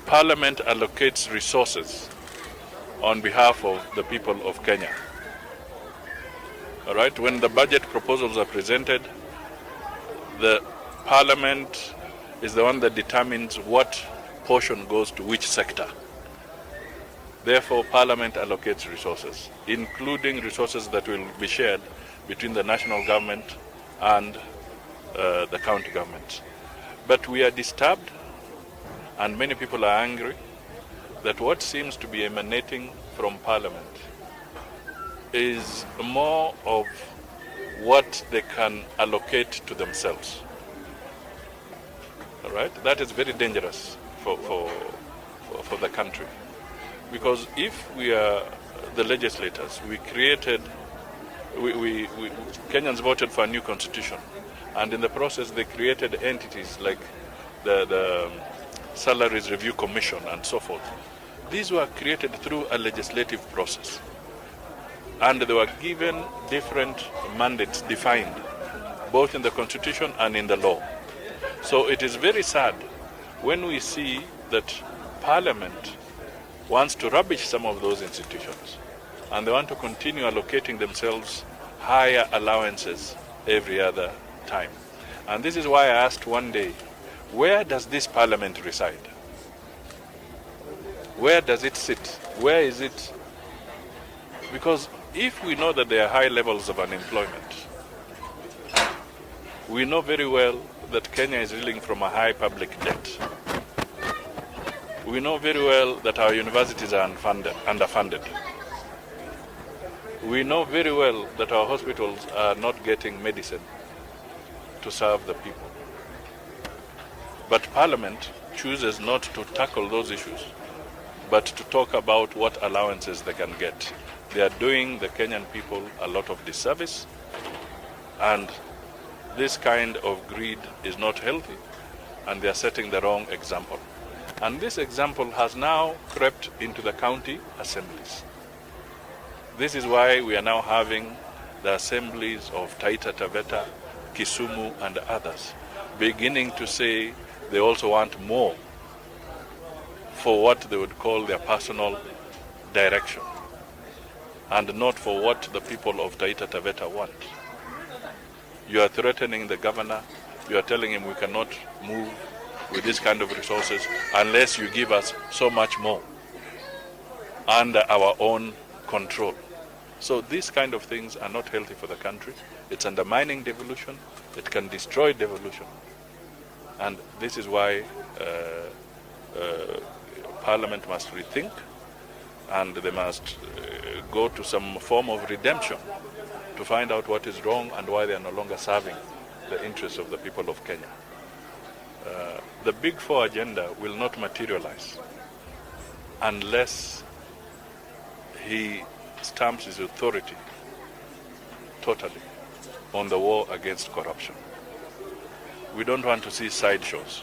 Parliament allocates resources on behalf of the people of Kenya. All right, when the budget proposals are presented, the Parliament is the one that determines what portion goes to which sector. Therefore, Parliament allocates resources, including resources that will be shared between the national government and the county government. But we are disturbed, and many people are angry, that what seems to be emanating from Parliament is more of what they can allocate to themselves. All right? That is very dangerous for the country. Because if we are the legislators, Kenyans voted for a new constitution, and in the process they created entities like the Salaries Review Commission and so forth. These were created through a legislative process, and they were given different mandates defined, both in the constitution and in the law. So it is very sad when we see that Parliament wants to rubbish some of those institutions, and they want to continue allocating themselves higher allowances every other time. And this is why I asked one day, where does this Parliament reside? Where does it sit? Where is it? Because if we know that there are high levels of unemployment, we know very well that Kenya is reeling from a high public debt. We know very well that our universities are underfunded. We know very well that our hospitals are not getting medicine to serve the people. But Parliament chooses not to tackle those issues, but to talk about what allowances they can get. They are doing the Kenyan people a lot of disservice, and this kind of greed is not healthy, and they are setting the wrong example. And this example has now crept into the county assemblies. This is why we are now having the assemblies of Taita Taveta, Kisumu, and others beginning to say they also want more for what they would call their personal direction, and not for what the people of Taita Taveta want. You are threatening the governor. You are telling him we cannot move with this kind of resources unless you give us so much more under our own control. So these kind of things are not healthy for the country. It's undermining devolution. It can destroy devolution. And this is why Parliament must rethink, and they must go to some form of redemption to find out what is wrong and why they are no longer serving the interests of the people of Kenya. The Big Four agenda will not materialize unless he stamps his authority totally on the war against corruption. We don't want to see sideshows.